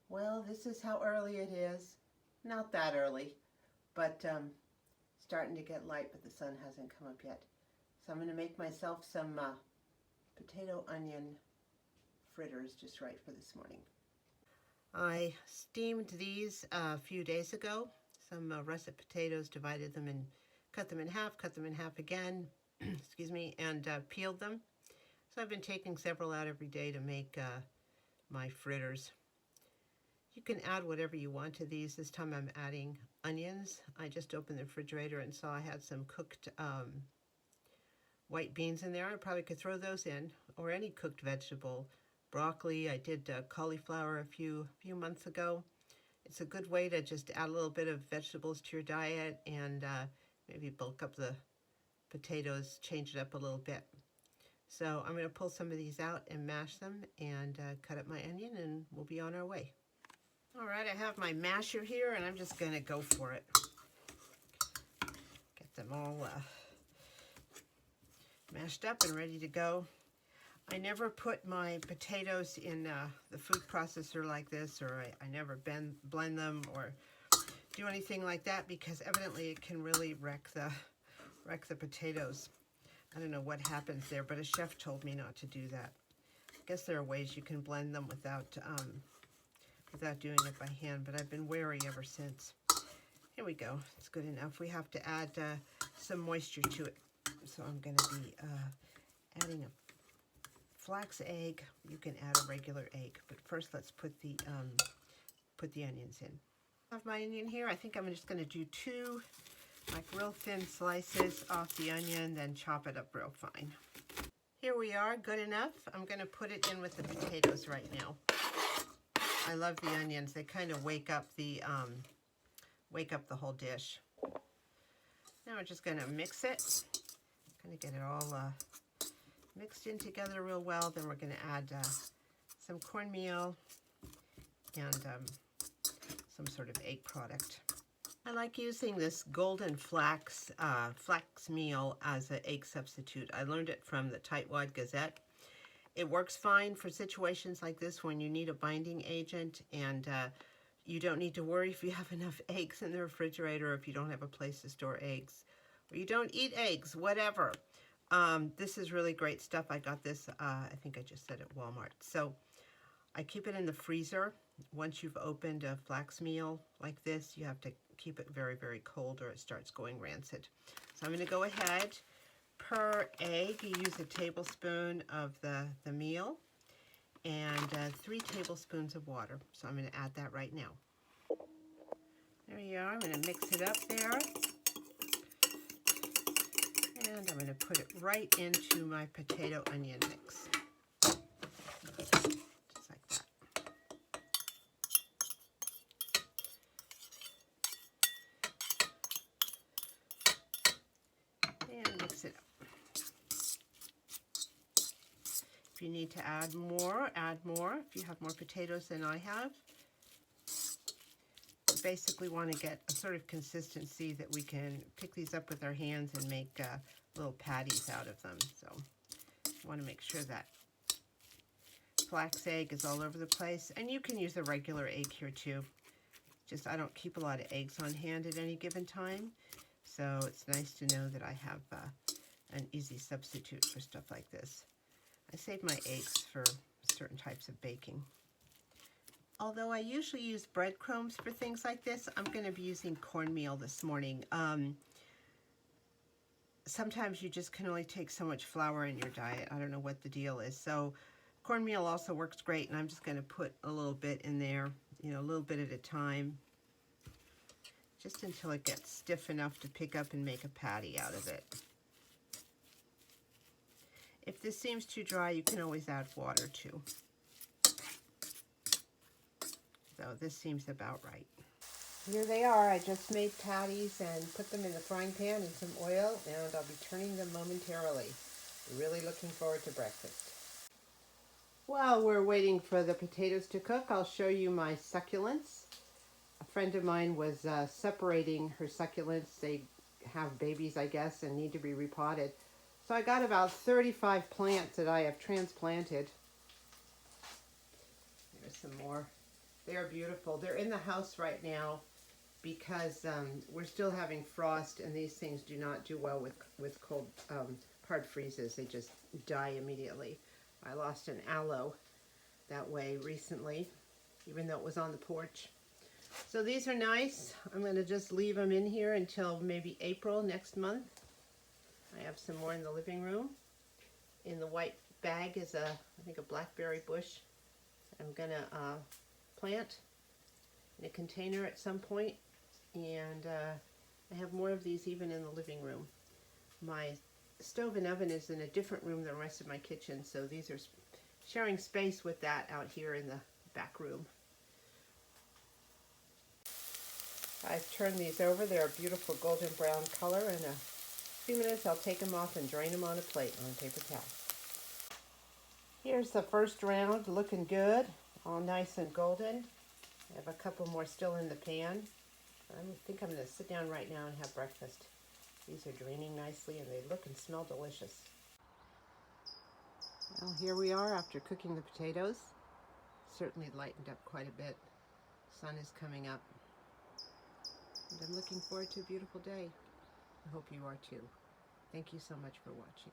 Well, this is how early it is. Not that early, but starting to get light, but the sun hasn't come up yet. So I'm going to make myself some potato onion fritters just right for this morning. I steamed these a few days ago. Some russet potatoes, divided them and cut them in half again, excuse me, and peeled them. So I've been taking several out every day to make my fritters. You can add whatever you want to these. This time I'm adding onions. I just opened the refrigerator and saw I had some cooked white beans in there. I probably could throw those in, or any cooked vegetable. Broccoli, I did cauliflower a few months ago. It's a good way to just add a little bit of vegetables to your diet and maybe bulk up the potatoes, change it up a little bit. So I'm going to pull some of these out and mash them and cut up my onion, and we'll be on our way. All right, I have my masher here and I'm just going to go for it. Get them all mashed up and ready to go. I never put my potatoes in the food processor like this, or I never blend them or do anything like that, because evidently it can really wreck the potatoes. I don't know what happens there, but a chef told me not to do that. I guess there are ways you can blend them without doing it by hand, but I've been wary ever since. Here we go. It's good enough. We have to add some moisture to it. So I'm going to be adding a flax egg. You can add a regular egg, but first let's put the onions in. I have my onion here. I think I'm just going to do two like real thin slices off the onion, then chop it up real fine. Here we are, good enough. I'm going to put it in with the potatoes right now. I love the onions. They kind of wake up the whole dish. Now we're just going to mix it. Going to get it all mixed in together real well. Then we're going to add some cornmeal and some sort of egg product. I like using this golden flax meal as an egg substitute. I learned it from the Tightwad Gazette. It works fine for situations like this when you need a binding agent and you don't need to worry if you have enough eggs in the refrigerator, or if you don't have a place to store eggs, or you don't eat eggs, whatever. This is really great stuff. I got this, I think I just said at Walmart. So I keep it in the freezer. Once you've opened a flax meal like this, you have to keep it very, very cold or it starts going rancid. So I'm going to go ahead. Per egg, you use a tablespoon of the meal and 3 tablespoons of water. So I'm going to add that right now. There you are. I'm going to mix it up there. And I'm going to put it right into my potato onion mix. Just like that. And mix it up. If you need to add more, add more. If you have more potatoes than I have. We basically want to get a sort of consistency that we can pick these up with our hands and make little patties out of them. So you want to make sure that flax egg is all over the place. And you can use a regular egg here too. Just I don't keep a lot of eggs on hand at any given time. So it's nice to know that I have an easy substitute for stuff like this. I save my eggs for certain types of baking. Although I usually use breadcrumbs for things like this, I'm going to be using cornmeal this morning. Sometimes you just can only take so much flour in your diet. I don't know what the deal is. So cornmeal also works great, and I'm just going to put a little bit in there, you know, a little bit at a time, just until it gets stiff enough to pick up and make a patty out of it. If this seems too dry, you can always add water too. So this seems about right. Here they are. I just made patties and put them in the frying pan in some oil, and I'll be turning them momentarily. Really looking forward to breakfast. While we're waiting for the potatoes to cook, I'll show you my succulents. A friend of mine was separating her succulents. They have babies, I guess, and need to be repotted. So I got about 35 plants that I have transplanted. There's some more. They are beautiful. They're in the house right now because we're still having frost, and these things do not do well with cold, hard freezes. They just die immediately. I lost an aloe that way recently, even though it was on the porch. So these are nice. I'm going to just leave them in here until maybe April next month. I have some more in the living room. In the white bag is I think a blackberry bush. I'm going to plant in a container at some point, and I have more of these even in the living room. My stove and oven is in a different room than the rest of my kitchen, so these are sharing space with that out here in the back room. I've turned these over. They're a beautiful golden brown color. In a few minutes I'll take them off and drain them on a plate on a paper towel. Here's the first round, looking good, all nice and golden. I have a couple more still in the pan. I think I'm going to sit down right now and have breakfast. These are draining nicely and they look and smell delicious. Well, here we are after cooking the potatoes. Certainly lightened up quite a bit. Sun is coming up. And I'm looking forward to a beautiful day. I hope you are too. Thank you so much for watching.